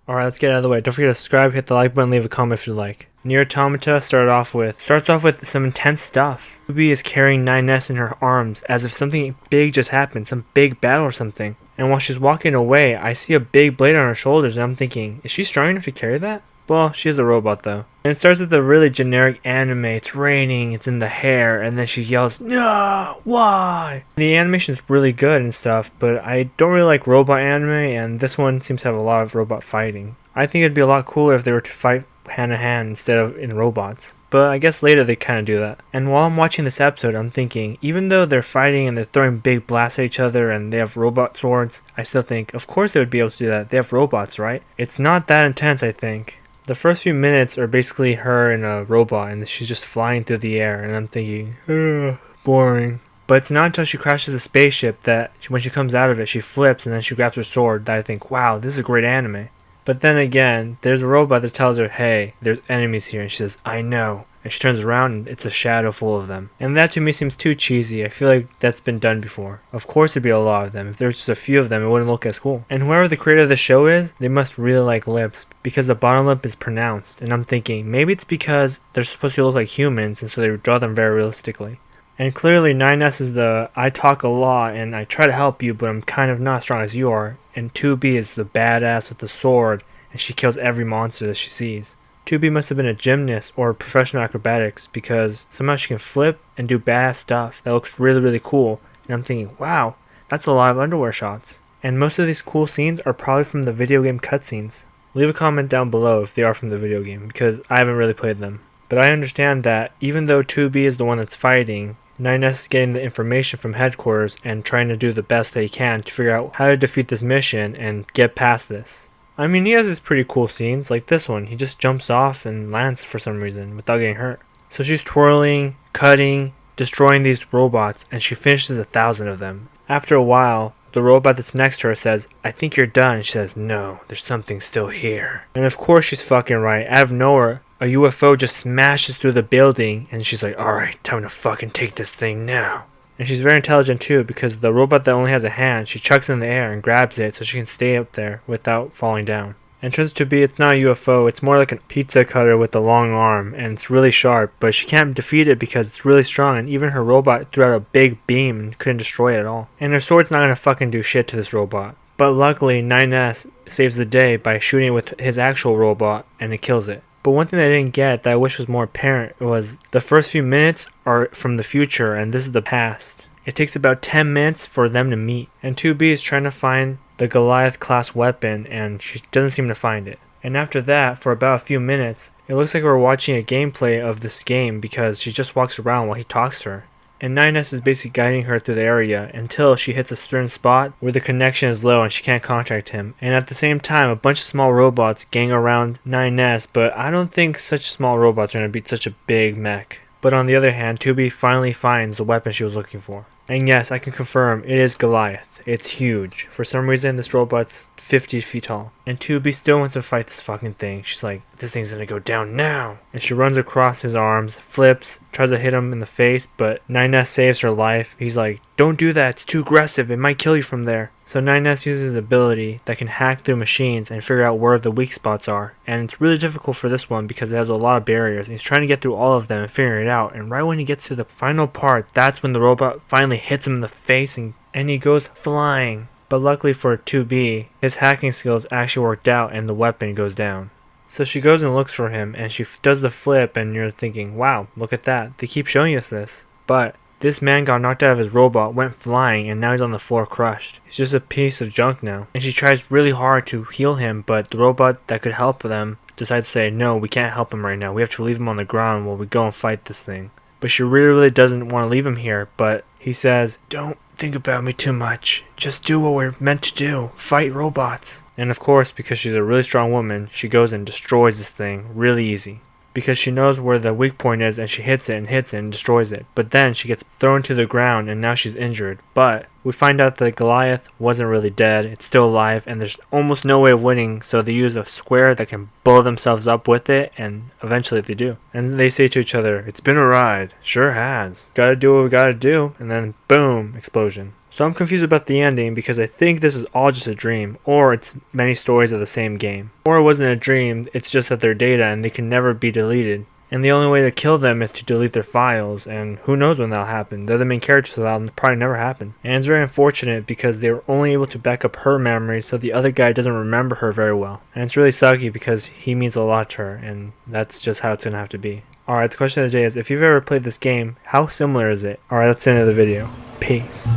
Alright, let's get out of the way. Don't forget to subscribe, hit the like button, leave a comment if you like. Nier Automata starts off with some intense stuff. Ruby is carrying 9S in her arms as if something big just happened, some big battle or something. And while she's walking away, I see a big blade on her shoulders and I'm thinking, is she strong enough to carry that? Well, she is a robot though. And it starts with the really generic anime. It's raining, it's in the hair, and then she yells, "No! Why?" The animation is really good and stuff, but I don't really like robot anime, and this one seems to have a lot of robot fighting. I think it'd be a lot cooler if they were to fight hand to hand instead of in robots. But I guess later they kind of do that. And while I'm watching this episode, I'm thinking, even though they're fighting and they're throwing big blasts at each other and they have robot swords, I still think, of course they would be able to do that. They have robots, right? It's not that intense, I think. The first few minutes are basically her in a robot and she's just flying through the air and I'm thinking, ugh, boring. But it's not until she crashes a spaceship that when she comes out of it, she flips and then she grabs her sword that I think, wow, this is a great anime. But then again, there's a robot that tells her, hey, there's enemies here, and she says, I know. And she turns around and it's a shadow full of them. And that to me seems too cheesy. I feel like that's been done before. Of course there'd be a lot of them. If there's just a few of them, it wouldn't look as cool. And whoever the creator of the show is, they must really like lips because the bottom lip is pronounced. And I'm thinking, maybe it's because they're supposed to look like humans and so they draw them very realistically. And clearly 9S is the I talk a lot and I try to help you but I'm kind of not as strong as you are. And 2B is the badass with the sword and she kills every monster that she sees. 2B must have been a gymnast or professional acrobatics because somehow she can flip and do badass stuff that looks really cool. And I'm thinking, wow, that's a lot of underwear shots. And most of these cool scenes are probably from the video game cutscenes. Leave a comment down below if they are from the video game because I haven't really played them. But I understand that even though 2B is the one that's fighting, 9S is getting the information from headquarters and trying to do the best that he can to figure out how to defeat this mission and get past this. I mean, he has these pretty cool scenes, like this one. He just jumps off and lands for some reason without getting hurt. So she's twirling, cutting, destroying these robots, and she finishes 1,000 of them. After a while, the robot that's next to her says, I think you're done. She says, no, there's something still here. And of course she's fucking right. Out of nowhere, a UFO just smashes through the building, and she's like, alright, time to fucking take this thing now. And she's very intelligent too because the robot that only has a hand, she chucks it in the air and grabs it so she can stay up there without falling down. And it turns to be, it's not a UFO, it's more like a pizza cutter with a long arm and it's really sharp, but she can't defeat it because it's really strong and even her robot threw out a big beam and couldn't destroy it at all. And her sword's not gonna fucking do shit to this robot. But luckily 9S saves the day by shooting it with his actual robot and it kills it. But one thing that I didn't get that I wish was more apparent was the first few minutes are from the future and this is the past. It takes about 10 minutes for them to meet. And 2B is trying to find the Goliath class weapon and she doesn't seem to find it. And after that, for about a few minutes, it looks like we're watching a gameplay of this game because she just walks around while he talks to her. And 9S is basically guiding her through the area until she hits a certain spot where the connection is low and she can't contact him. And at the same time, a bunch of small robots gang around 9S, but I don't think such small robots are going to beat such a big mech. But on the other hand, 2B finally finds the weapon she was looking for. And yes, I can confirm, it is Goliath. It's huge. For some reason, this robot's 50 feet tall. And 2B still wants to fight this fucking thing. She's like, this thing's gonna go down now. And she runs across his arms, flips, tries to hit him in the face, but 9S saves her life. He's like, don't do that, it's too aggressive, it might kill you from there. So 9S uses his ability that can hack through machines and figure out where the weak spots are. And it's really difficult for this one because it has a lot of barriers. And he's trying to get through all of them and figure it out. And right when he gets to the final part, that's when the robot finally hits him in the face and he goes flying. But luckily for 2B, his hacking skills actually worked out and the weapon goes down. So she goes and looks for him and she does the flip and you're thinking, wow, look at that. They keep showing us this. But this man got knocked out of his robot, went flying, and now he's on the floor crushed. He's just a piece of junk now. And she tries really hard to heal him, but the robot that could help them decides to say, no, we can't help him right now. We have to leave him on the ground while we go and fight this thing. But she really doesn't want to leave him here, but he says, don't think about me too much. Just do what we're meant to do. Fight robots. And of course, because she's a really strong woman, she goes and destroys this thing really easy. Because she knows where the weak point is and she hits it and destroys it. But then she gets thrown to the ground and now she's injured. But we find out that Goliath wasn't really dead. It's still alive and there's almost no way of winning. So they use a square that can blow themselves up with it and eventually they do. And they say to each other, it's been a ride. Sure has. Gotta do what we gotta do. And then boom, explosion. So I'm confused about the ending because I think this is all just a dream, or it's many stories of the same game. Or it wasn't a dream, it's just that they're data and they can never be deleted. And the only way to kill them is to delete their files, and who knows when that'll happen. They're the main characters, so that'll probably never happen. And it's very unfortunate because they were only able to back up her memories, so the other guy doesn't remember her very well. And it's really sucky because he means a lot to her, and that's just how it's gonna have to be. Alright, the question of the day is, if you've ever played this game, how similar is it? Alright, that's the end of the video. Peace.